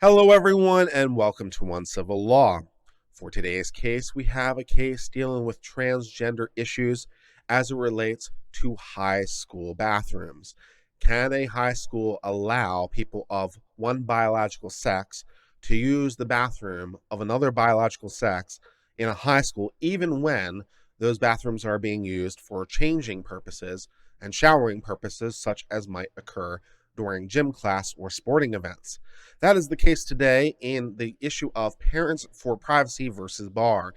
Hello, everyone, and welcome to Uncivil Law. For today's case, we have a case dealing with transgender issues as it relates to high school bathrooms. Can a high school allow people of one biological sex to use the bathroom of another biological sex in a high school, even when those bathrooms are being used for changing purposes and showering purposes, such as might occur during gym class or sporting events? That is the case today in the issue of Parents for Privacy versus Barr.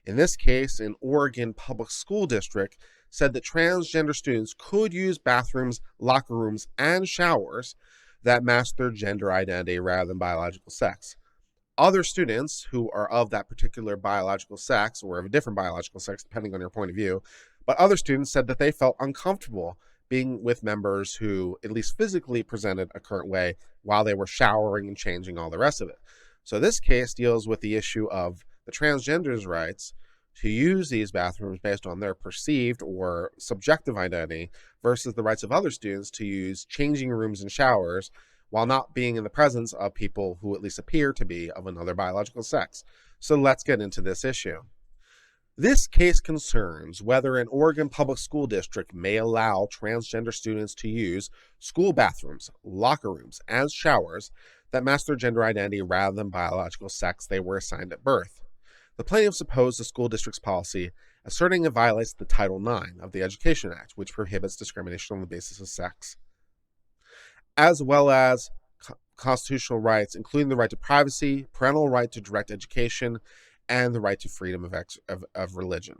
In this case, an Oregon public school district said that transgender students could use bathrooms, locker rooms, and showers that match their gender identity rather than biological sex. Other students who are of that particular biological sex or of a different biological sex, depending on your point of view, but other students said that they felt uncomfortable being with members who at least physically presented a current way while they were showering and changing all the rest of it. So this case deals with the issue of the transgenders' rights to use these bathrooms based on their perceived or subjective identity versus the rights of other students to use changing rooms and showers while not being in the presence of people who at least appear to be of another biological sex. So let's get into this issue. This case concerns whether an Oregon public school district may allow transgender students to use school bathrooms, locker rooms, and showers that match their gender identity rather than biological sex they were assigned at birth. The plaintiffs oppose the school district's policy, asserting it violates the Title IX of the Education Act, which prohibits discrimination on the basis of sex, as well as constitutional rights, including the right to privacy, parental right to direct education, and the right to freedom of religion.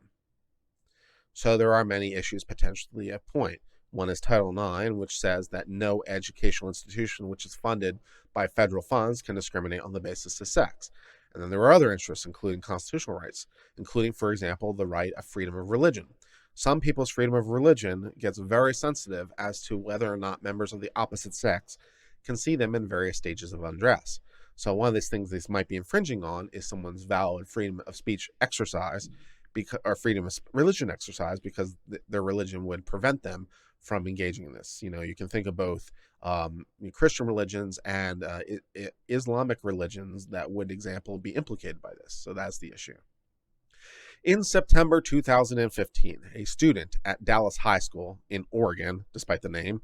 So there are many issues potentially at point. One is Title IX, which says that no educational institution which is funded by federal funds can discriminate on the basis of sex. And then there are other interests, including constitutional rights, including, for example, the right of freedom of religion. Some people's freedom of religion gets very sensitive as to whether or not members of the opposite sex can see them in various stages of undress. So one of these things this might be infringing on is someone's valid freedom of speech exercise, or freedom of religion exercise, because their religion would prevent them from engaging in this. You can think of both Christian religions and Islamic religions that would, example, be implicated by this. So that's the issue. In September 2015, a student at Dallas High School in Oregon, despite the name,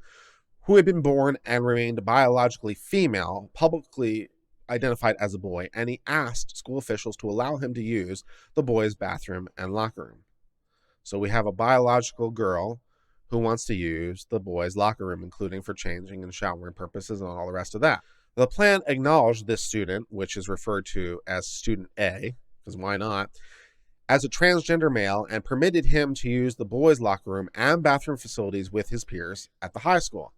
who had been born and remained biologically female, publicly identified as a boy, and he asked school officials to allow him to use the boys' bathroom and locker room. So we have a biological girl who wants to use the boys' locker room, including for changing and showering purposes and all the rest of that. The plan acknowledged this student, which is referred to as Student A, because why not, as a transgender male, and permitted him to use the boys' locker room and bathroom facilities with his peers at the high school.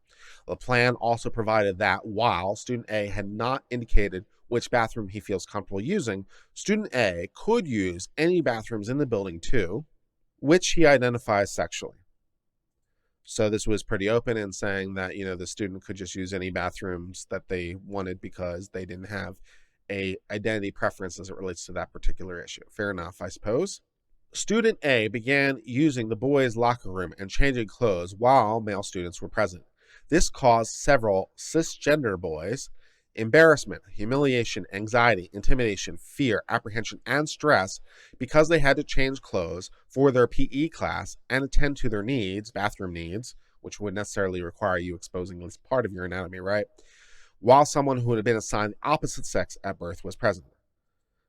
The plan also provided that while Student A had not indicated which bathroom he feels comfortable using, Student A could use any bathrooms in the building too, which he identifies sexually. So this was pretty open in saying that, the student could just use any bathrooms that they wanted because they didn't have a identity preference as it relates to that particular issue. Fair enough, I suppose. Student A began using the boys' locker room and changing clothes while male students were present. This caused several cisgender boys embarrassment, humiliation, anxiety, intimidation, fear, apprehension, and stress because they had to change clothes for their PE class and attend to their needs, bathroom needs, which would necessarily require you exposing at least part of your anatomy, right? While someone who had been assigned the opposite sex at birth was present.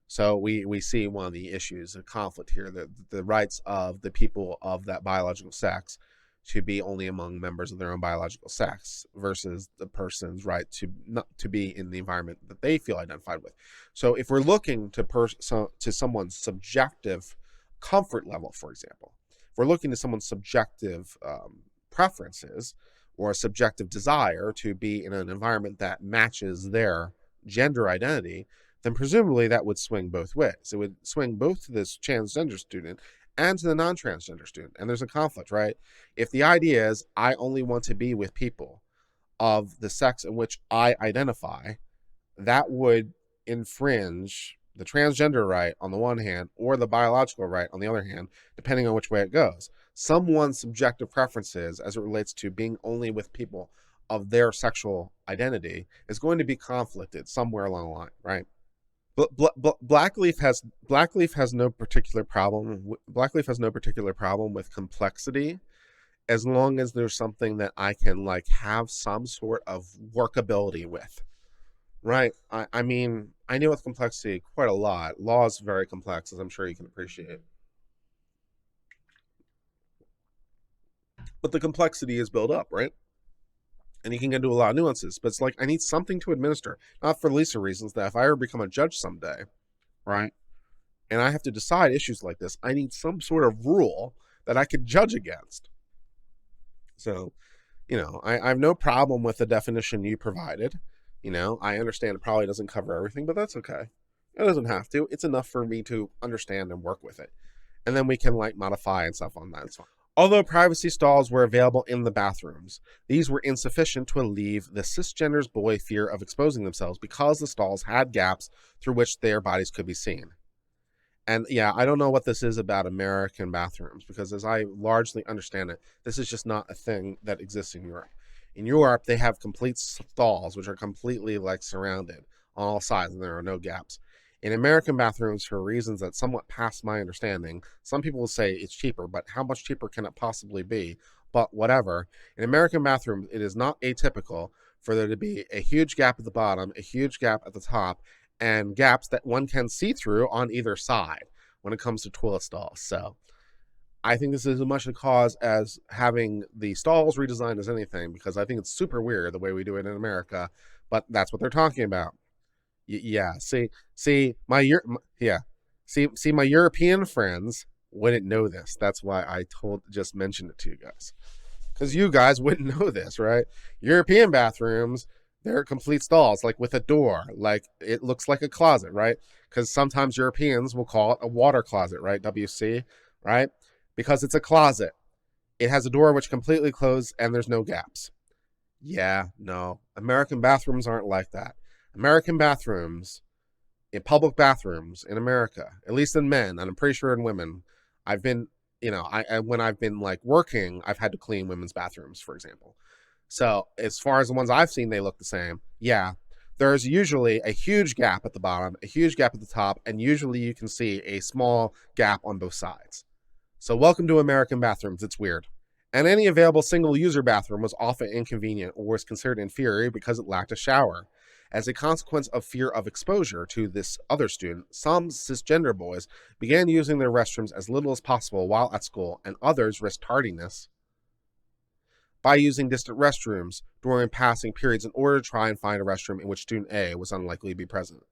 So we see one of the issues, a conflict here, the rights of the people of that biological sex to be only among members of their own biological sex versus the person's right to be in the environment that they feel identified with. So if we're looking to someone's subjective comfort level, for example, if we're looking to someone's subjective preferences or a subjective desire to be in an environment that matches their gender identity, then presumably that would swing both ways. It would swing both to this transgender student and to the non-transgender student. And there's a conflict, right? If the idea is I only want to be with people of the sex in which I identify, that would infringe the transgender right on the one hand or the biological right on the other hand, depending on which way it goes. Someone's subjective preferences as it relates to being only with people of their sexual identity is going to be conflicted somewhere along the line, right? Blackleaf has no particular problem. Blackleaf has no particular problem with complexity, as long as there's something that I can like have some sort of workability with, right? I mean, I deal with complexity quite a lot. Law is very complex, as I'm sure you can appreciate. But the complexity is built up, right? And you can get into a lot of nuances. But it's like I need something to administer, not for least of reasons that if I ever become a judge someday, right, and I have to decide issues like this, I need some sort of rule that I could judge against. So, I have no problem with the definition you provided. I understand it probably doesn't cover everything, but that's okay. It doesn't have to. It's enough for me to understand and work with it. And then we can like modify and stuff on that. It's fine. Although privacy stalls were available in the bathrooms, these were insufficient to alleviate the cisgender's boy fear of exposing themselves because the stalls had gaps through which their bodies could be seen. And yeah, I don't know what this is about American bathrooms, because as I largely understand it, this is just not a thing that exists in Europe. In Europe, they have complete stalls, which are completely like surrounded on all sides, and there are no gaps. In American bathrooms, for reasons that somewhat pass my understanding, some people will say it's cheaper, but how much cheaper can it possibly be? But whatever. In American bathrooms, it is not atypical for there to be a huge gap at the bottom, a huge gap at the top, and gaps that one can see through on either side when it comes to toilet stalls. So I think this is as much a cause as having the stalls redesigned as anything, because I think it's super weird the way we do it in America, but that's what they're talking about. Yeah, see my European friends wouldn't know this. That's why I just mentioned it to you guys, because you guys wouldn't know this, right? European bathrooms, they're complete stalls, like with a door, like it looks like a closet, right? Because sometimes Europeans will call it a water closet, right? WC, right? Because it's a closet. It has a door which completely closed and there's no gaps. Yeah, no. American bathrooms aren't like that. American bathrooms, in public bathrooms in America, at least in men, and I'm pretty sure in women, I've been, when I've been like working, I've had to clean women's bathrooms, for example. So as far as the ones I've seen, they look the same. Yeah, there's usually a huge gap at the bottom, a huge gap at the top, and usually you can see a small gap on both sides. So welcome to American bathrooms. It's weird. And any available single-user bathroom was often inconvenient or was considered inferior because it lacked a shower. As a consequence of fear of exposure to this other student, some cisgender boys began using their restrooms as little as possible while at school, and others risked tardiness by using distant restrooms during passing periods in order to try and find a restroom in which student A was unlikely to be present.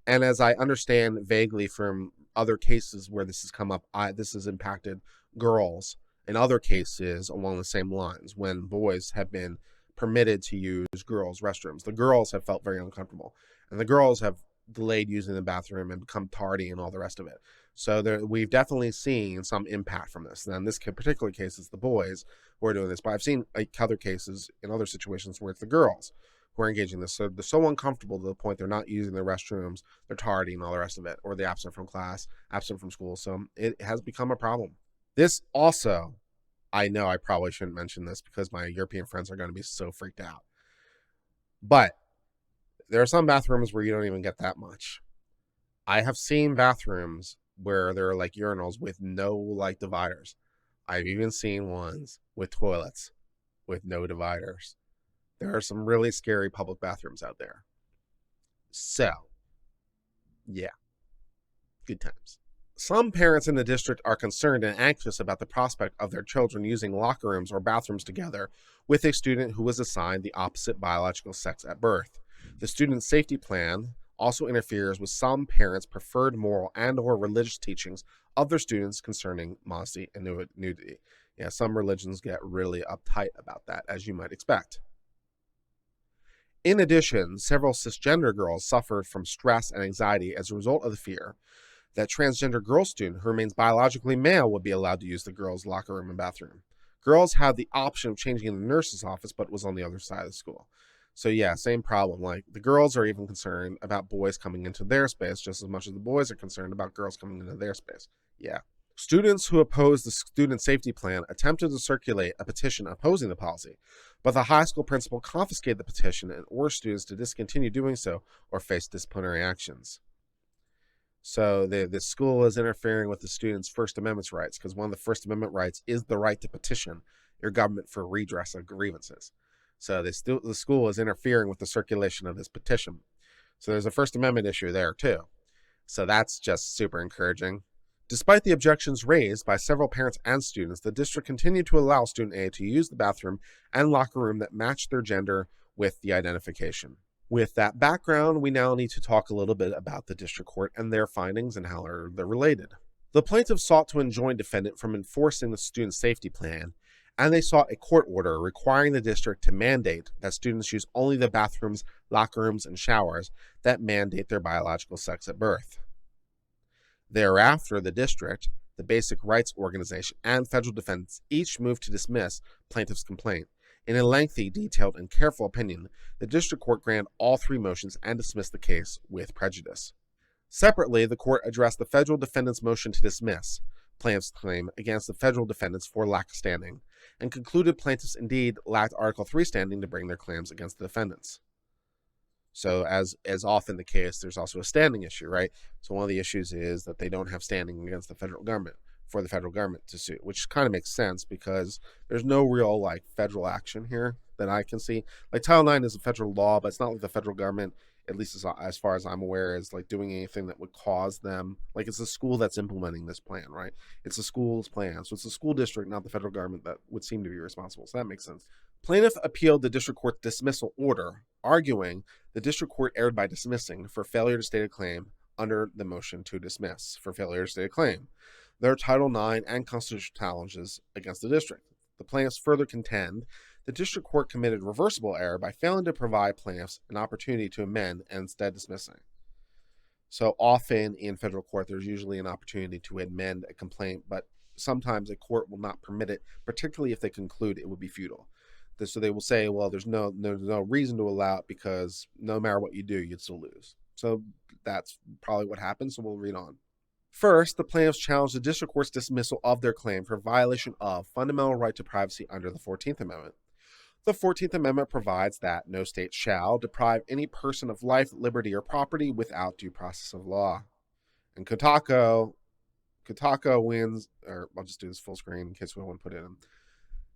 And as I understand vaguely from other cases where this has come up, this has impacted girls in other cases along the same lines when boys have been permitted to use girls' restrooms. The girls have felt very uncomfortable, and the girls have delayed using the bathroom and become tardy and all the rest of it. So we've definitely seen some impact from this. Now, in this particular case, it's the boys who are doing this, but I've seen other cases in other situations where it's the girls who are engaging in this. So they're so uncomfortable to the point they're not using their restrooms, they're tardy and all the rest of it, or they're absent from class, absent from school. So it has become a problem. This also, I know I probably shouldn't mention this because my European friends are going to be so freaked out, but there are some bathrooms where you don't even get that much. I have seen bathrooms where there are like urinals with no like dividers. I've even seen ones with toilets with no dividers. There are some really scary public bathrooms out there. So, yeah, good times. Some parents in the district are concerned and anxious about the prospect of their children using locker rooms or bathrooms together with a student who was assigned the opposite biological sex at birth. The student safety plan also interferes with some parents' preferred moral and or religious teachings of their students concerning modesty and nudity. Yeah, some religions get really uptight about that, as you might expect. In addition, several cisgender girls suffered from stress and anxiety as a result of the fear that transgender girl student who remains biologically male would be allowed to use the girls' locker room and bathroom. Girls had the option of changing in the nurse's office, but it was on the other side of the school. So yeah, same problem. Like the girls are even concerned about boys coming into their space just as much as the boys are concerned about girls coming into their space. Yeah. Students who opposed the student safety plan attempted to circulate a petition opposing the policy, but the high school principal confiscated the petition and ordered students to discontinue doing so or face disciplinary actions. So the school is interfering with the students' First Amendment rights, because one of the First Amendment rights is the right to petition your government for redress of grievances. So the school is interfering with the circulation of this petition. So there's a First Amendment issue there too. So that's just super encouraging. Despite the objections raised by several parents and students, the district continued to allow student A to use the bathroom and locker room that matched their gender with the identification. With that background, we now need to talk a little bit about the district court and their findings and how they're related. The plaintiff sought to enjoin defendant from enforcing the student safety plan, and they sought a court order requiring the district to mandate that students use only the bathrooms, locker rooms, and showers that mandate their biological sex at birth. Thereafter, the district, the Basic Rights Organization, and federal defendants each moved to dismiss plaintiff's complaint. In a lengthy, detailed, and careful opinion, the district court granted all three motions and dismissed the case with prejudice. Separately, the court addressed the federal defendant's motion to dismiss plaintiff's claim against the federal defendants for lack of standing, and concluded plaintiffs indeed lacked Article 3 standing to bring their claims against the defendants. So as often the case, there's also a standing issue, right? So one of the issues is that they don't have standing against the federal government, for the federal government to sue, which kind of makes sense because there's no real federal action here that I can see. Title IX is a federal law, but it's not like the federal government, at least as far as I'm aware, is doing anything that would cause them. It's the school that's implementing this plan, right? It's the school's plan. So it's the school district, not the federal government, that would seem to be responsible. So that makes sense. Plaintiff appealed the district court dismissal order, arguing the district court erred by dismissing for failure to state a claim under the motion to dismiss for failure to state a claim. There are Title IX and constitutional challenges against the district. The plaintiffs further contend the district court committed reversible error by failing to provide plaintiffs an opportunity to amend and instead dismissing. So often in federal court, there's usually an opportunity to amend a complaint, but sometimes a court will not permit it, particularly if they conclude it would be futile. So they will say, well, there's no reason to allow it because no matter what you do, you'd still lose. So that's probably what happened, so we'll read on. First, the plaintiffs challenged the district court's dismissal of their claim for violation of fundamental right to privacy under the 14th Amendment. The 14th Amendment provides that no state shall deprive any person of life, liberty, or property without due process of law. And Kotaku wins, or I'll just do this full screen in case we want to put it in.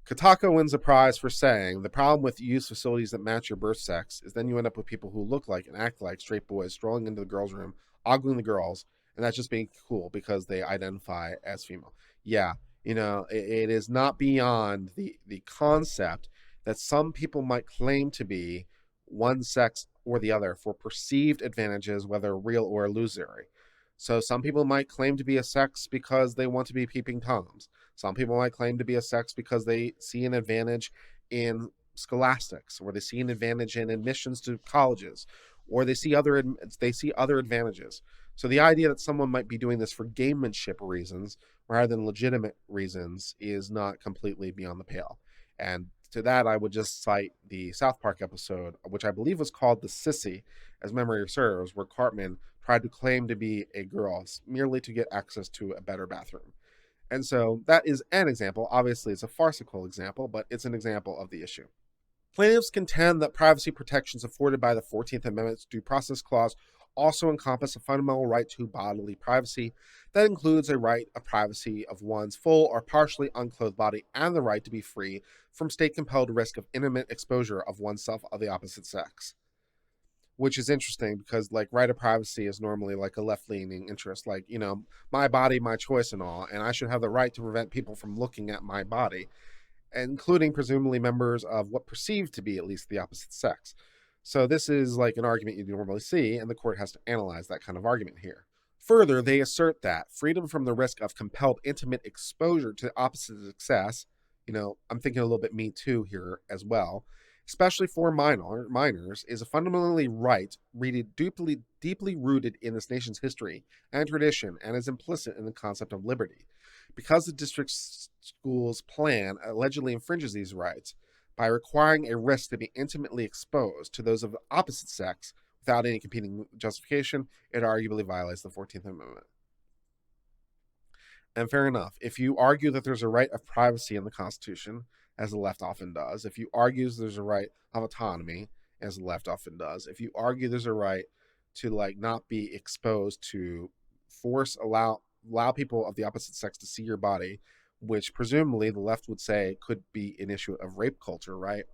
Kotaku wins a prize for saying the problem with youth facilities that match your birth sex is then you end up with people who look like and act like straight boys strolling into the girls' room, ogling the girls, and that's just being cool because they identify as female. Yeah, it is not beyond the concept that some people might claim to be one sex or the other for perceived advantages, whether real or illusory. So some people might claim to be a sex because they want to be peeping Toms. Some people might claim to be a sex because they see an advantage in scholastics, or they see an advantage in admissions to colleges, or they see other advantages. So the idea that someone might be doing this for gamemanship reasons rather than legitimate reasons is not completely beyond the pale. And to that, I would just cite the South Park episode, which I believe was called The Sissy, as memory serves, where Cartman tried to claim to be a girl merely to get access to a better bathroom. And so that is an example. Obviously, it's a farcical example, but it's an example of the issue. Plaintiffs contend that privacy protections afforded by the 14th Amendment's Due Process Clause also encompass a fundamental right to bodily privacy that includes a right of privacy of one's full or partially unclothed body and the right to be free from state-compelled risk of intimate exposure of oneself of the opposite sex. Which is interesting because right of privacy is normally a left-leaning interest, my body, my choice and all, and I should have the right to prevent people from looking at my body, including presumably members of what perceived to be at least the opposite sex. So this is an argument you normally see, and the court has to analyze that kind of argument here. Further, they assert that freedom from the risk of compelled intimate exposure to the opposite sex, I'm thinking a little bit Me Too here as well, especially for minors, is a fundamentally right deeply rooted in this nation's history and tradition and is implicit in the concept of liberty. Because the district school's plan allegedly infringes these rights by requiring a risk to be intimately exposed to those of the opposite sex without any competing justification, it arguably violates the 14th Amendment. And fair enough, if you argue that there's a right of privacy in the Constitution, as the left often does. If you argue there's a right of autonomy, as the left often does. If you argue there's a right to like not be exposed to allow people of the opposite sex to see your body, which presumably the left would say could be an issue of rape culture, right?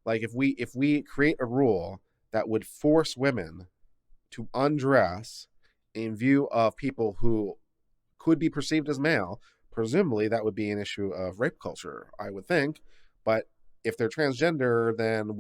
Like if we create a rule that would force women to undress in view of people who could be perceived as male, presumably that would be an issue of rape culture, I would think. But if they're transgender, then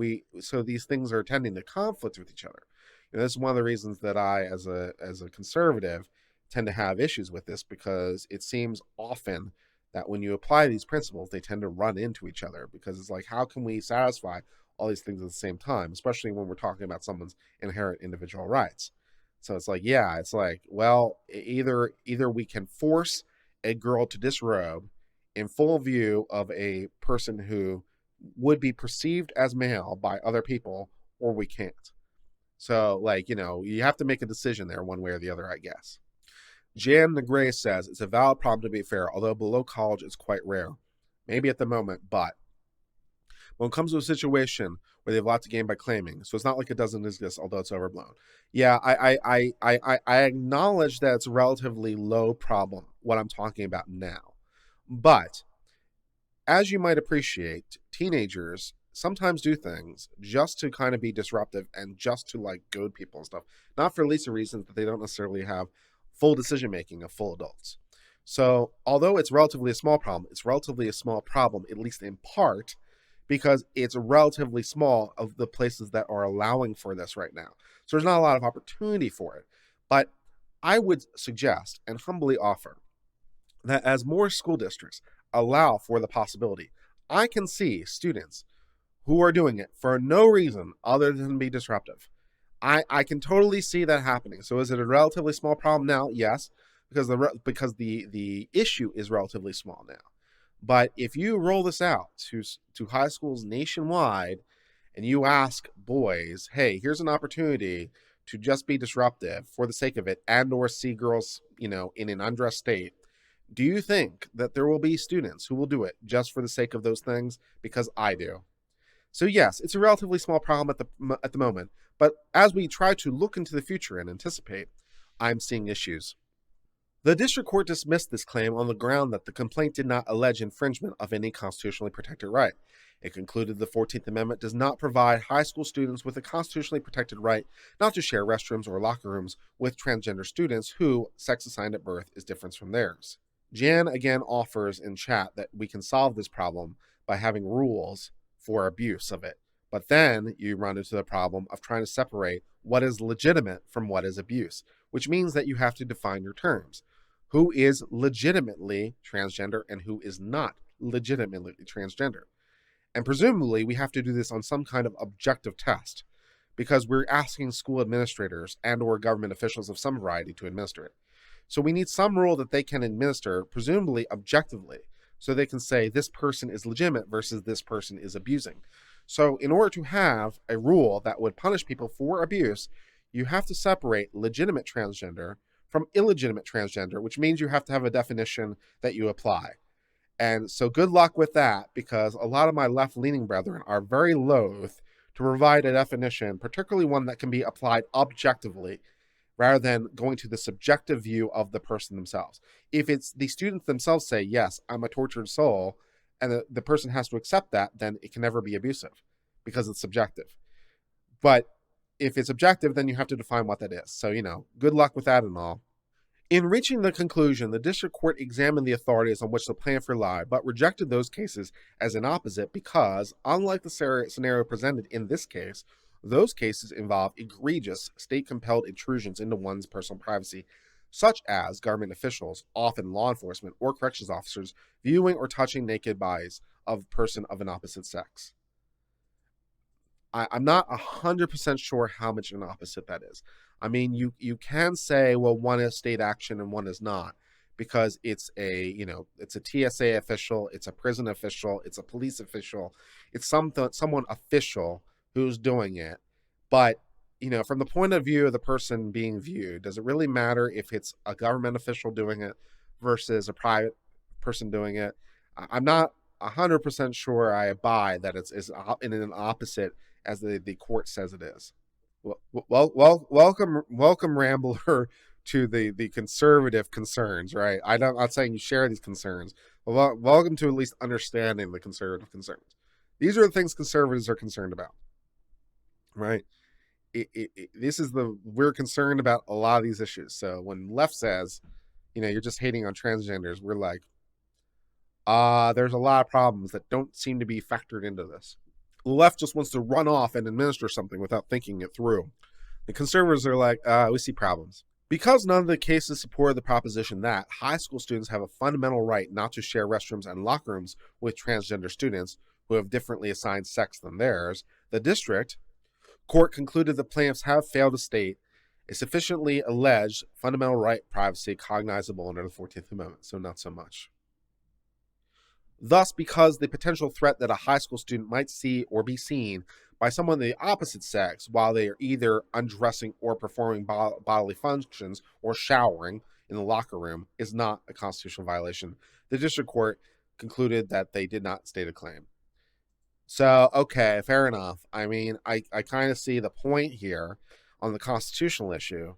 so these things are tending to conflict with each other. This is one of the reasons that I, as a conservative, tend to have issues with this, because it seems often that when you apply these principles, they tend to run into each other, because it's like, how can we satisfy all these things at the same time, especially when we're talking about someone's inherent individual rights? So it's like, yeah, it's like, well, either we can force a girl to disrobe in full view of a person who would be perceived as male by other people, or we can't. So, like, you have to make a decision there one way or the other, I guess. Jan Negre says, it's a valid problem to be fair, although below college it's quite rare. Maybe at the moment, but when it comes to a situation where they have a lot to gain by claiming, so it's not like it doesn't exist, although it's overblown. Yeah, I acknowledge that it's a relatively low problem, what I'm talking about now. But as you might appreciate, teenagers sometimes do things just to kind of be disruptive and just to like goad people and stuff, not for least of reasons that they don't necessarily have full decision making of full adults. So although it's relatively a small problem, it's relatively a small problem, at least in part, because it's relatively small of the places that are allowing for this right now. So there's not a lot of opportunity for it. But I would suggest and humbly offer that as more school districts allow for the possibility, I can see students who are doing it for no reason other than be disruptive. I can totally see that happening. So is it a relatively small problem now? Yes, because the issue is relatively small now. But if you roll this out to high schools nationwide, and you ask boys, hey, here's an opportunity to just be disruptive for the sake of it, and or see girls, in an undressed state, do you think that there will be students who will do it just for the sake of those things? Because I do. So yes, it's a relatively small problem at the moment, but as we try to look into the future and anticipate, I'm seeing issues. The district court dismissed this claim on the ground that the complaint did not allege infringement of any constitutionally protected right. It concluded the 14th Amendment does not provide high school students with a constitutionally protected right not to share restrooms or locker rooms with transgender students who sex assigned at birth is different from theirs. Jan again offers in chat that we can solve this problem by having rules for abuse of it. But then you run into the problem of trying to separate what is legitimate from what is abuse, which means that you have to define your terms. Who is legitimately transgender and who is not legitimately transgender? And presumably we have to do this on some kind of objective test, because we're asking school administrators and or government officials of some variety to administer it. So we need some rule that they can administer, presumably objectively, so they can say this person is legitimate versus this person is abusing. So in order to have a rule that would punish people for abuse, you have to separate legitimate transgender from illegitimate transgender, which means you have to have a definition that you apply. And so good luck with that, because a lot of my left-leaning brethren are very loath to provide a definition, particularly one that can be applied objectively, rather than going to the subjective view of the person themselves. If it's the students themselves say, yes, I'm a tortured soul, and the person has to accept that, then it can never be abusive, because it's subjective. But if it's objective, then you have to define what that is. So, good luck with that and all. In reaching the conclusion, the district court examined the authorities on which the plaintiff relied, but rejected those cases as inopposite because, unlike the scenario presented in this case, those cases involve egregious state-compelled intrusions into one's personal privacy, such as government officials, often law enforcement or corrections officers, viewing or touching naked bodies of a person of an opposite sex. I'm not 100% sure how much an opposite that is. I mean, you can say, well, one is state action and one is not, because it's it's a TSA official, it's a prison official, it's a police official, it's someone official who's doing it. But, from the point of view of the person being viewed, does it really matter if it's a government official doing it versus a private person doing it? I'm not 100% sure I abide that it's in an opposite as the court says it is. Welcome, Rambler, to the conservative concerns, right? I'm not saying you share these concerns, but welcome to at least understanding the conservative concerns. These are the things conservatives are concerned about, right? We're concerned about a lot of these issues. So when left says, you're just hating on transgenders, we're like, there's a lot of problems that don't seem to be factored into this. The left just wants to run off and administer something without thinking it through. The conservatives are like, we see problems. Because none of the cases support the proposition that high school students have a fundamental right not to share restrooms and locker rooms with transgender students who have differently assigned sex than theirs, the district court concluded the plaintiffs have failed to state a sufficiently alleged fundamental right privacy cognizable under the 14th Amendment, so not so much. Thus, because the potential threat that a high school student might see or be seen by someone of the opposite sex while they are either undressing or performing bodily functions or showering in the locker room is not a constitutional violation, the district court concluded that they did not state a claim. So, okay, fair enough. I mean, I kind of see the point here on the constitutional issue.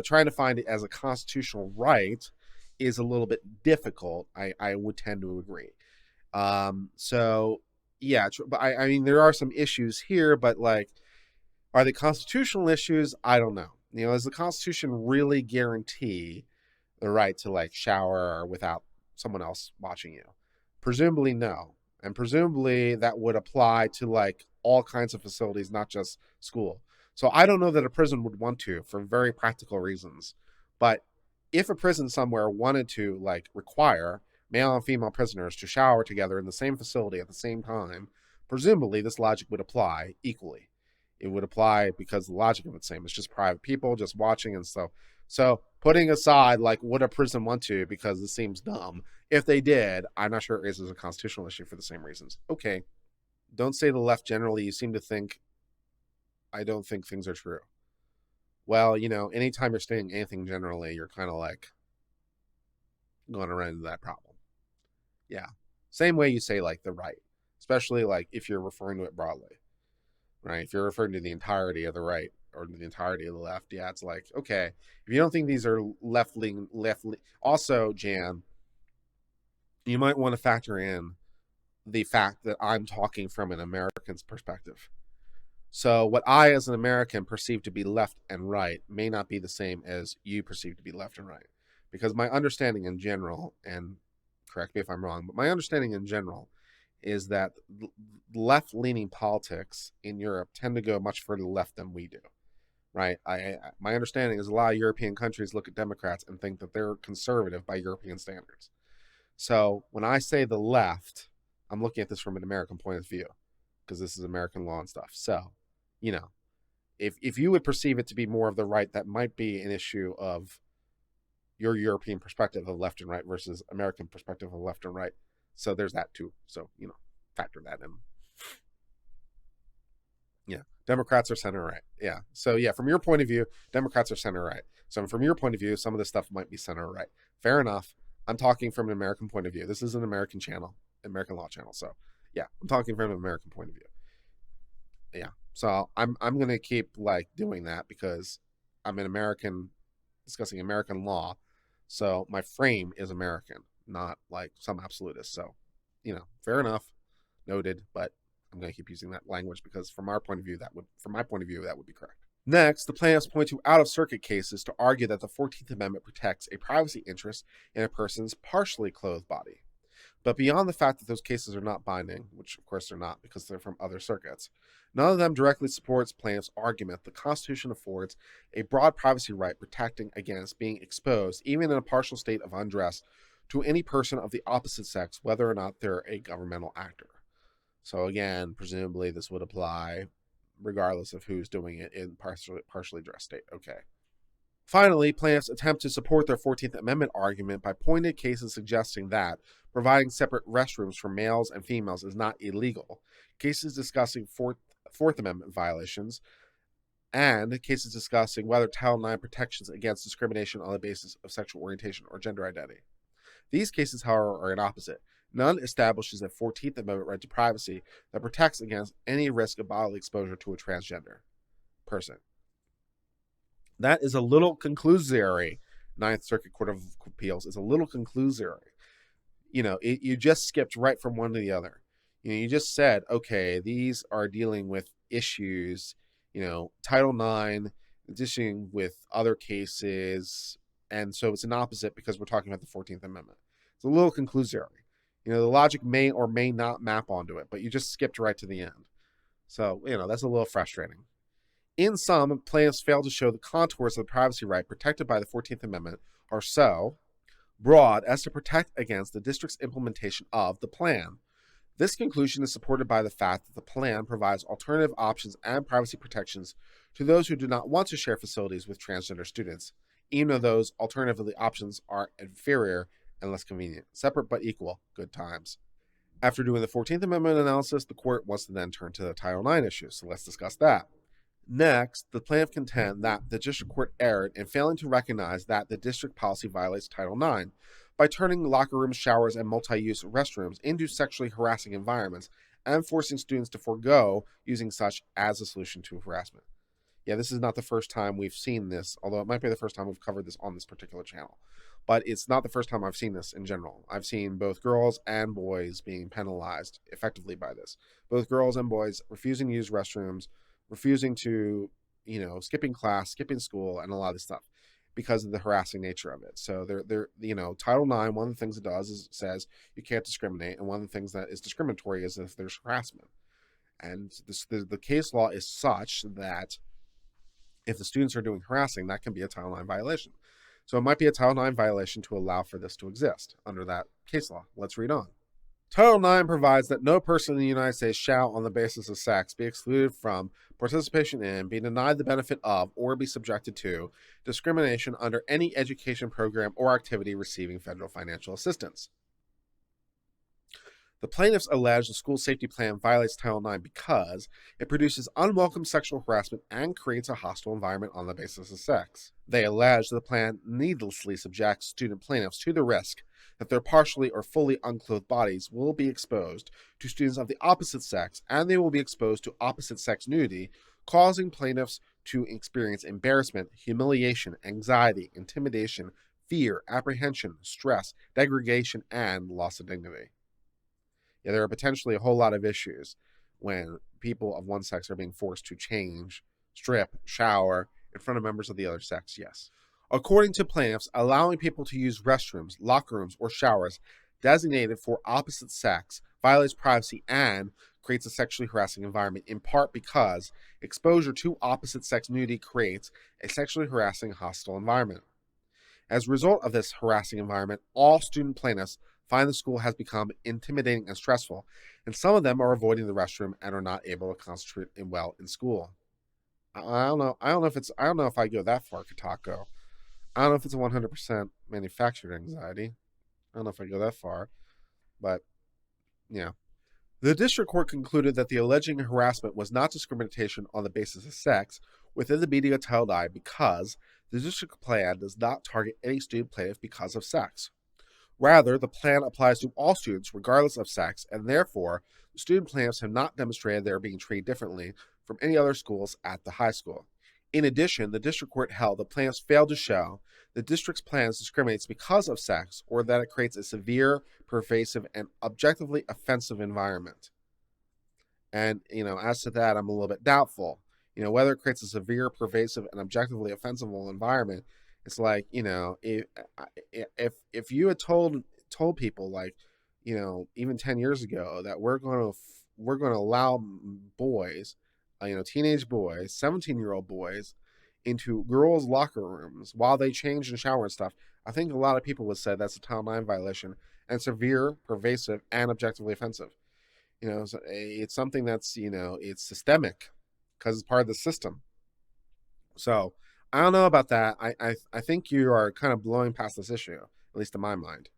Trying to find it as a constitutional right is a little bit difficult. I would tend to agree. So yeah, but I mean, there are some issues here, but like, are they constitutional issues? I don't know. Does the Constitution really guarantee the right to like shower without someone else watching you? Presumably no. And presumably that would apply to like all kinds of facilities, not just school. So I don't know that a prison would want to for very practical reasons. But if a prison somewhere wanted to like require male and female prisoners to shower together in the same facility at the same time, presumably this logic would apply equally. It would apply because the logic of it's the same. It's just private people just watching and stuff. So putting aside like would a prison want to, because it seems dumb, if they did, I'm not sure it raises a constitutional issue for the same reasons. Okay, don't say the left generally. You seem to think I don't think things are true. Well, anytime you're stating anything generally, you're kind of like going to run into that problem. Yeah. Same way you say like the right, especially like if you're referring to it broadly, right? If you're referring to the entirety of the right or the entirety of the left, yeah, it's like, okay, if you don't think these are left leaning, also, Jan, you might want to factor in the fact that I'm talking from an American's perspective. So what I, as an American, perceive to be left and right may not be the same as you perceive to be left and right. Because my understanding in general, and correct me if I'm wrong, but my understanding in general is that left-leaning politics in Europe tend to go much further left than we do, right? My understanding is a lot of European countries look at Democrats and think that they're conservative by European standards. So when I say the left, I'm looking at this from an American point of view because this is American law and stuff. So, if you would perceive it to be more of the right, that might be an issue of your European perspective of left and right versus American perspective of left and right. So there's that too. So, factor that in. Yeah. Democrats are center right. Yeah. So yeah, from your point of view, Democrats are center right. So from your point of view, some of this stuff might be center right. Fair enough. I'm talking from an American point of view. This is an American channel, American law channel. So yeah, I'm talking from an American point of view. Yeah. So I'm going to keep like doing that because I'm an American discussing American law. So my frame is American, not like some absolutist. So, fair enough, noted, but I'm going to keep using that language because from my point of view, that would be correct. Next, the plaintiffs point to out-of-circuit cases to argue that the 14th Amendment protects a privacy interest in a person's partially clothed body. But beyond the fact that those cases are not binding, which of course they're not because they're from other circuits, none of them directly supports plaintiffs' argument the Constitution affords a broad privacy right protecting against being exposed, even in a partial state of undress, to any person of the opposite sex, whether or not they're a governmental actor. So again, presumably this would apply regardless of who's doing it in partially dressed state. Okay. Finally, plaintiffs attempt to support their 14th Amendment argument by pointing to cases suggesting that providing separate restrooms for males and females is not illegal, cases discussing Fourth Amendment violations, and cases discussing whether Title IX protections against discrimination on the basis of sexual orientation or gender identity. These cases, however, are an opposite. None establishes a 14th Amendment right to privacy that protects against any risk of bodily exposure to a transgender person. That is a little conclusory. Ninth Circuit Court of Appeals is a little conclusory. You just skipped right from one to the other. You just said, okay, these are dealing with issues, Title IX, dealing with other cases, and so it's an opposite because we're talking about the 14th Amendment. It's a little conclusory. The logic may or may not map onto it, but you just skipped right to the end. So, that's a little frustrating. In sum, plaintiffs fail to show the contours of the privacy right protected by the 14th Amendment are so broad as to protect against the district's implementation of the plan. This conclusion is supported by the fact that the plan provides alternative options and privacy protections to those who do not want to share facilities with transgender students, even though those alternative options are inferior and less convenient. Separate but equal, good times. After doing the 14th Amendment analysis, the court wants to then turn to the Title IX issues, so let's discuss that. Next, the plaintiff contend that the district court erred in failing to recognize that the district policy violates Title IX by turning locker rooms, showers, and multi-use restrooms into sexually harassing environments and forcing students to forego using such as a solution to harassment. Yeah, this is not the first time we've seen this, although it might be the first time we've covered this on this particular channel. But it's not the first time I've seen this in general. I've seen both girls and boys being penalized effectively by this. Both girls and boys refusing to use restrooms, refusing to, skipping class, skipping school, and a lot of this stuff because of the harassing nature of it. So Title IX, one of the things it does is it says you can't discriminate, and one of the things that is discriminatory is if there's harassment. And the case law is such that if the students are doing harassing, that can be a Title IX violation. So it might be a Title IX violation to allow for this to exist under that case law. Let's read on. Title IX provides that no person in the United States shall, on the basis of sex, be excluded from participation in, be denied the benefit of, or be subjected to discrimination under any education program or activity receiving federal financial assistance. The plaintiffs allege the school safety plan violates Title IX because it produces unwelcome sexual harassment and creates a hostile environment on the basis of sex. They allege that the plan needlessly subjects student plaintiffs to the risk that their partially or fully unclothed bodies will be exposed to students of the opposite sex, and they will be exposed to opposite sex nudity, causing plaintiffs to experience embarrassment, humiliation, anxiety, intimidation, fear, apprehension, stress, degradation, and loss of dignity. Yeah, there are potentially a whole lot of issues when people of one sex are being forced to change, strip, shower in front of members of the other sex, yes. According to plaintiffs, allowing people to use restrooms, locker rooms, or showers designated for opposite sex violates privacy and creates a sexually harassing environment, in part because exposure to opposite sex nudity creates a sexually harassing, hostile environment. As a result of this harassing environment, all student plaintiffs find the school has become intimidating and stressful, and some of them are avoiding the restroom and are not able to concentrate well in school. I don't know if I go that far, Katako. I don't know if it's a 100% manufactured anxiety. I don't know if I go that far, but yeah. The district court concluded that the alleging harassment was not discrimination on the basis of sex within the meaning of Title IX because the district plan does not target any student plaintiff because of sex. Rather, the plan applies to all students regardless of sex, and therefore, the student plaintiffs have not demonstrated they are being treated differently from any other schools at the high school. In addition, the district court held the plaintiffs failed to show the district's plans discriminates because of sex or that it creates a severe, pervasive, and objectively offensive environment. And, as to that, I'm a little bit doubtful. Whether it creates a severe, pervasive, and objectively offensive environment, it's like, if you had told people, like, even 10 years ago that we're going to allow boys, teenage boys, 17-year-old boys, into girls' locker rooms while they change and shower and stuff, I think a lot of people would say that's a Title IX violation and severe, pervasive, and objectively offensive. So it's something that's, it's systemic because it's part of the system. So I don't know about that. I think you are kind of blowing past this issue, at least in my mind.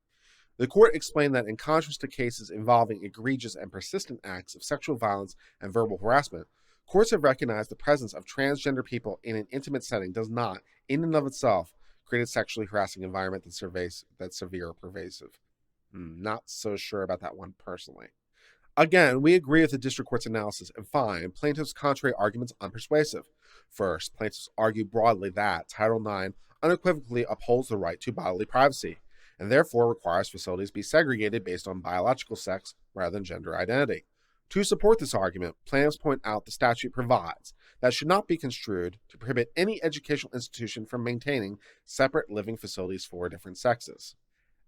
The court explained that in contrast to cases involving egregious and persistent acts of sexual violence and verbal harassment, courts have recognized the presence of transgender people in an intimate setting does not, in and of itself, create a sexually harassing environment that's severe or pervasive. Not so sure about that one personally. Again, we agree with the district court's analysis and find plaintiffs' contrary arguments unpersuasive. First, plaintiffs argue broadly that Title IX unequivocally upholds the right to bodily privacy and therefore requires facilities be segregated based on biological sex rather than gender identity. To support this argument, plaintiffs point out the statute provides that it should not be construed to prohibit any educational institution from maintaining separate living facilities for different sexes,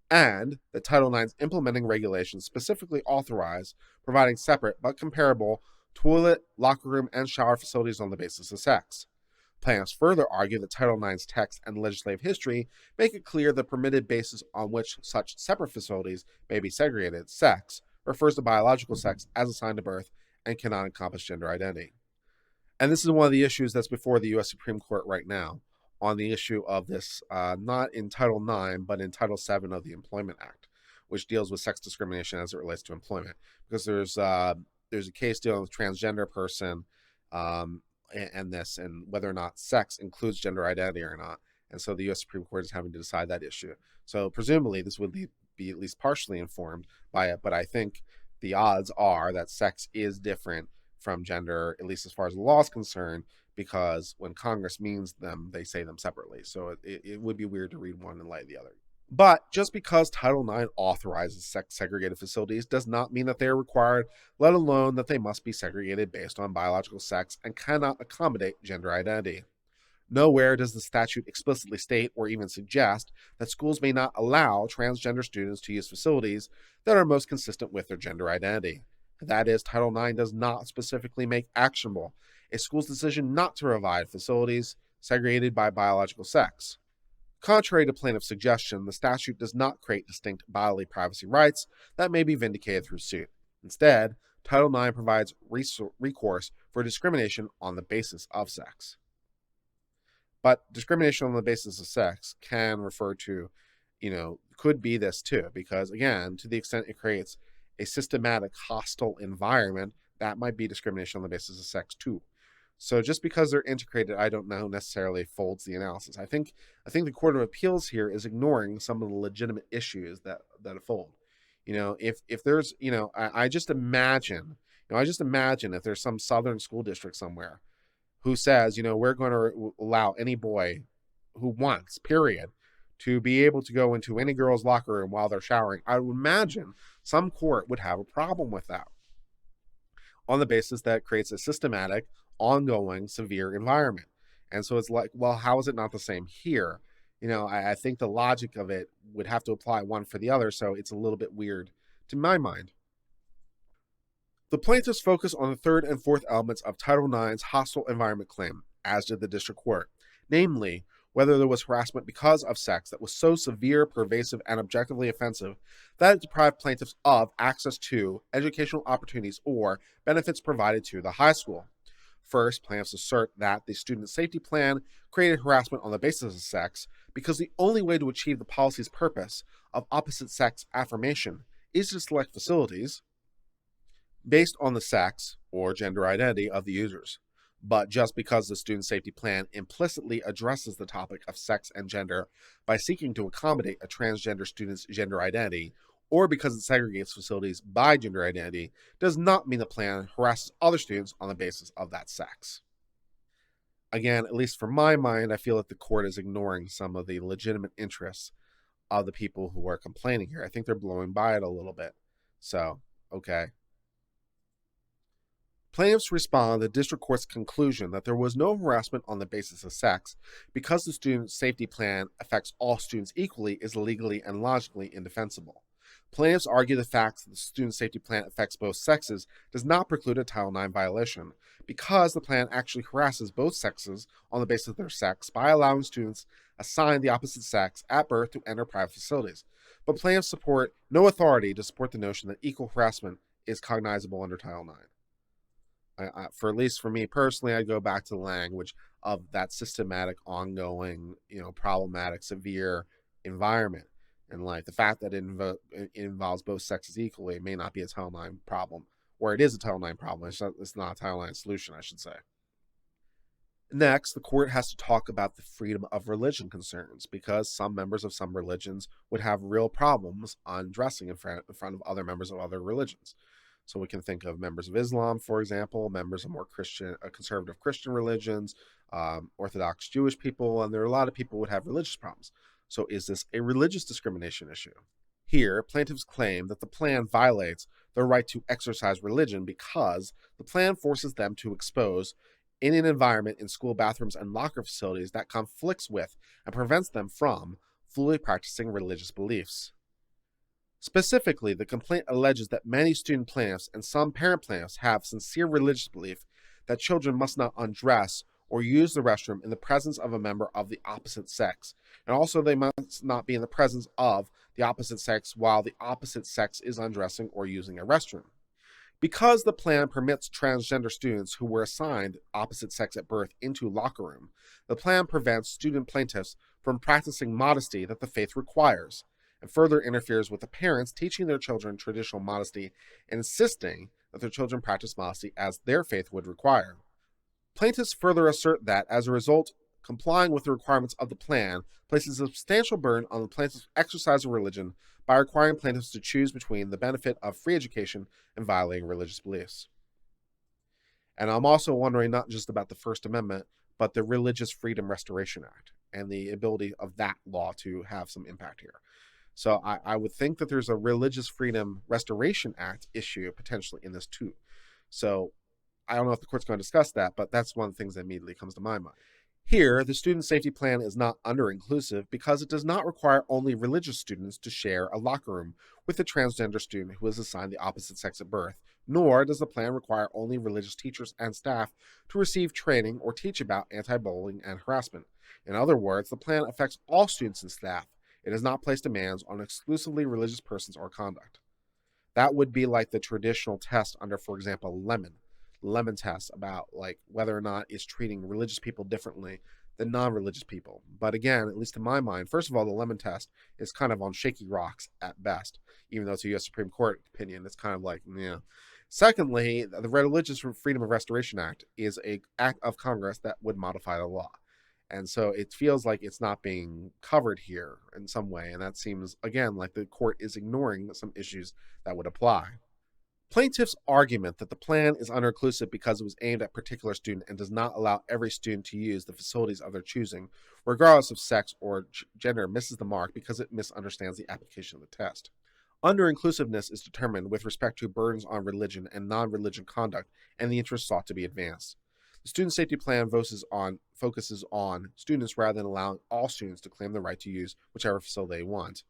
and that Title IX's implementing regulations specifically authorize providing separate but comparable toilet, locker room, and shower facilities on the basis of sex. Plaintiffs further argue that Title IX's text and legislative history make it clear the permitted basis on which such separate facilities may be segregated, sex, refers to biological sex as assigned to birth and cannot encompass gender identity. And this is one of the issues that's before the U.S. Supreme Court right now on the issue of this, not in Title IX, but in Title VII of the Employment Act, which deals with sex discrimination as it relates to employment. Because there's a case dealing with transgender person and whether or not sex includes gender identity or not. And so the U.S. Supreme Court is having to decide that issue. So presumably this would be at least partially informed by it, but I think the odds are that sex is different from gender, at least as far as the law is concerned, because when Congress means them, they say them separately. So it would be weird to read one in light of the other. But just because Title IX authorizes sex-segregated facilities does not mean that they are required, let alone that they must be segregated based on biological sex and cannot accommodate gender identity. Nowhere does the statute explicitly state or even suggest that schools may not allow transgender students to use facilities that are most consistent with their gender identity. That is, Title IX does not specifically make actionable a school's decision not to provide facilities segregated by biological sex. Contrary to plaintiff's suggestion, the statute does not create distinct bodily privacy rights that may be vindicated through suit. Instead, Title IX provides recourse for discrimination on the basis of sex. But discrimination on the basis of sex can refer to, could be this too, because again, to the extent it creates a systematic hostile environment, that might be discrimination on the basis of sex too. So just because they're integrated, I don't know necessarily folds the analysis. I think the Court of Appeals here is ignoring some of the legitimate issues that fold. If there's, I just imagine if there's some southern school district somewhere who says, we're going to allow any boy who wants, period, to be able to go into any girl's locker room while they're showering. I would imagine some court would have a problem with that on the basis that it creates a systematic, ongoing, severe environment. And so it's like, well, how is it not the same here? I think the logic of it would have to apply one for the other, so it's a little bit weird to my mind. The plaintiffs focus on the third and fourth elements of Title IX's hostile environment claim, as did the district court, namely, whether there was harassment because of sex that was so severe, pervasive, and objectively offensive that it deprived plaintiffs of access to educational opportunities or benefits provided to the high school. First, plaintiffs assert that the student safety plan created harassment on the basis of sex because the only way to achieve the policy's purpose of opposite sex affirmation is to select facilities based on the sex or gender identity of the users. But just because the student safety plan implicitly addresses the topic of sex and gender by seeking to accommodate a transgender student's gender identity, or because it segregates facilities by gender identity, does not mean the plan harasses other students on the basis of that sex. Again, at least for my mind, I feel that the court is ignoring some of the legitimate interests of the people who are complaining here. I think they're blowing by it a little bit. So, okay. Plaintiffs respond to the district court's conclusion that there was no harassment on the basis of sex because the student safety plan affects all students equally is legally and logically indefensible. Plaintiffs argue the fact that the student safety plan affects both sexes does not preclude a Title IX violation because the plan actually harasses both sexes on the basis of their sex by allowing students assigned the opposite sex at birth to enter private facilities. But plaintiffs support no authority to support the notion that equal harassment is cognizable under Title IX. For at least for me personally, I go back to the language of that systematic, ongoing, problematic, severe environment. And like the fact that it involves both sexes equally may not be a Title IX problem, or it is a Title IX problem. It's not a Title IX solution, I should say. Next, the court has to talk about the freedom of religion concerns because some members of some religions would have real problems undressing in front of other members of other religions. So we can think of members of Islam, for example, members of more conservative Christian religions, Orthodox Jewish people, and there are a lot of people who would have religious problems. So is this a religious discrimination issue? Here, plaintiffs claim that the plan violates their right to exercise religion because the plan forces them to expose in an environment in school bathrooms and locker facilities that conflicts with and prevents them from fully practicing religious beliefs. Specifically, the complaint alleges that many student plaintiffs and some parent plaintiffs have sincere religious belief that children must not undress or use the restroom in the presence of a member of the opposite sex, and also they must not be in the presence of the opposite sex while the opposite sex is undressing or using a restroom. Because the plan permits transgender students who were assigned opposite sex at birth into locker room, the plan prevents student plaintiffs from practicing modesty that the faith requires, and further interferes with the parents teaching their children traditional modesty and insisting that their children practice modesty as their faith would require. Plaintiffs further assert that, as a result, complying with the requirements of the plan places a substantial burden on the plaintiff's exercise of religion by requiring plaintiffs to choose between the benefit of free education and violating religious beliefs. And I'm also wondering not just about the First Amendment, but the Religious Freedom Restoration Act and the ability of that law to have some impact here. So I would think that there's a Religious Freedom Restoration Act issue potentially in this too. So I don't know if the court's going to discuss that, but that's one of the things that immediately comes to my mind. Here, the student safety plan is not under-inclusive because it does not require only religious students to share a locker room with a transgender student who is assigned the opposite sex at birth, nor does the plan require only religious teachers and staff to receive training or teach about anti-bullying and harassment. In other words, the plan affects all students and staff. It does not place demands on exclusively religious persons or conduct. That would be like the traditional test under, for example, lemon test about like whether or not it's treating religious people differently than non-religious people. But again, at least in my mind, first of all, the lemon test is kind of on shaky rocks at best, even though it's a U.S. Supreme Court opinion. It's kind of like, yeah. Secondly, the Religious Freedom of Restoration Act is an act of Congress that would modify the law. And so it feels like it's not being covered here in some way. And that seems, again, like the court is ignoring some issues that would apply. Plaintiff's argument that the plan is under-inclusive because it was aimed at a particular student and does not allow every student to use the facilities of their choosing, regardless of sex or gender, misses the mark because it misunderstands the application of the test. Under-inclusiveness is determined with respect to burdens on religion and non-religion conduct and the interests sought to be advanced. The student safety plan focuses on students rather than allowing all students to claim the right to use whichever facility they want.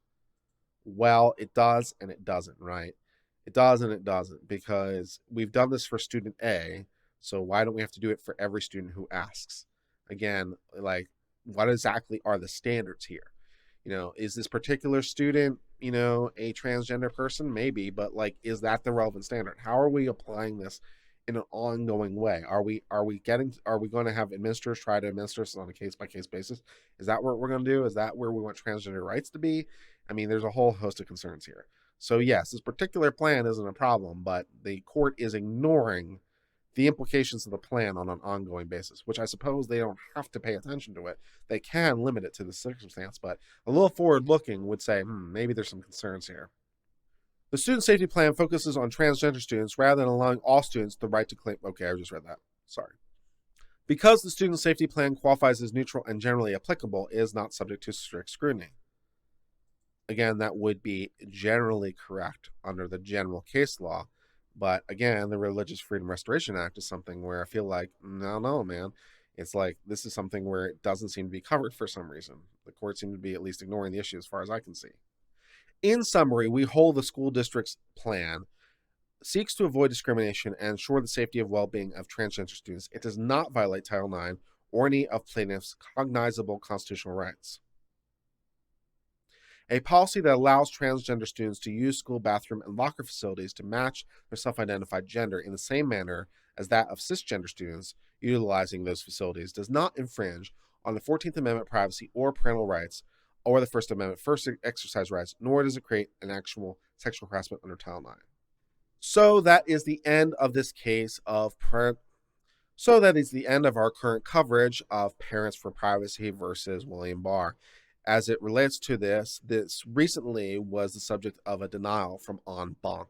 Well, it does and it doesn't, right? It does and it doesn't, because we've done this for student A, so why don't we have to do it for every student who asks? Again, like, what exactly are the standards here? Is this particular student, a transgender person? Maybe, but like, is that the relevant standard? How are we applying this in an ongoing way? Are we going to have administrators try to administer this on a case-by-case basis? Is that what we're going to do? Is that where we want transgender rights to be? I mean, there's a whole host of concerns here. So yes, this particular plan isn't a problem, but the court is ignoring the implications of the plan on an ongoing basis, which I suppose they don't have to pay attention to it. They can limit it to the circumstance, but a little forward-looking would say, maybe there's some concerns here. The student safety plan focuses on transgender students rather than allowing all students the right to claim. Okay, I just read that. Sorry. Because the student safety plan qualifies as neutral and generally applicable, it is not subject to strict scrutiny. Again, that would be generally correct under the general case law. But again, the Religious Freedom Restoration Act is something where I feel like, no, man. It's like, this is something where it doesn't seem to be covered for some reason. The court seemed to be at least ignoring the issue as far as I can see. In summary, we hold the school district's plan seeks to avoid discrimination and ensure the safety and well-being of transgender students. It does not violate Title IX or any of plaintiffs' cognizable constitutional rights. A policy that allows transgender students to use school bathroom and locker facilities to match their self-identified gender in the same manner as that of cisgender students utilizing those facilities does not infringe on the 14th Amendment privacy or parental rights or the First Amendment first exercise rights, nor does it create an actual sexual harassment under Title IX. So that is the end of this case of So that is the end of our current coverage of Parents for Privacy versus William Barr. As it relates to this recently was the subject of a denial from En banc.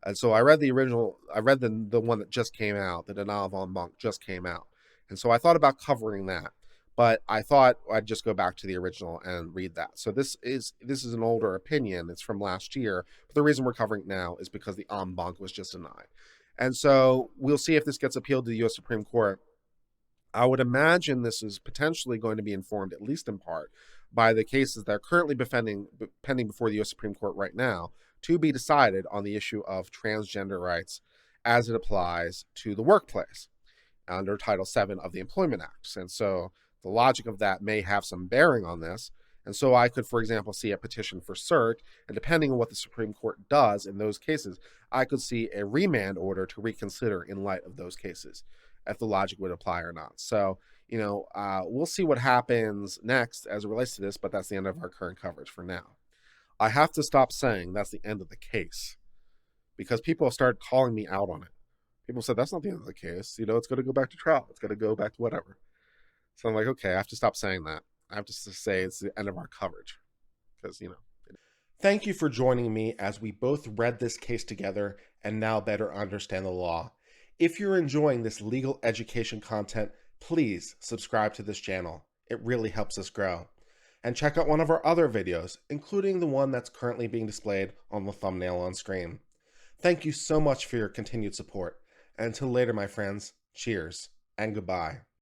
And so I read the original, I read the one that just came out, the denial of en banc just came out. And so I thought about covering that, but I thought I'd just go back to the original and read that. So this is an older opinion. It's from last year, but the reason we're covering it now is because the en banc was just denied. And so we'll see if this gets appealed to the US Supreme Court. I would imagine this is potentially going to be informed, at least in part, by the cases that are currently pending before the US Supreme Court right now to be decided on the issue of transgender rights as it applies to the workplace under Title VII of the Employment Act. And so the logic of that may have some bearing on this. And so I could, for example, see a petition for cert, and depending on what the Supreme Court does in those cases, I could see a remand order to reconsider in light of those cases, if the logic would apply or not. So, we'll see what happens next as it relates to this, but that's the end of our current coverage for now. I have to stop saying that's the end of the case because people started calling me out on it. People said that's not the end of the case. It's going to go back to trial. It's going to go back to whatever. So I'm like, okay, I have to stop saying that. I have to say it's the end of our coverage because. Thank you for joining me as we both read this case together and now better understand the law. If you're enjoying this legal education content, please subscribe to this channel. It really helps us grow. And check out one of our other videos, including the one that's currently being displayed on the thumbnail on screen. Thank you so much for your continued support. And until later, my friends, cheers and goodbye.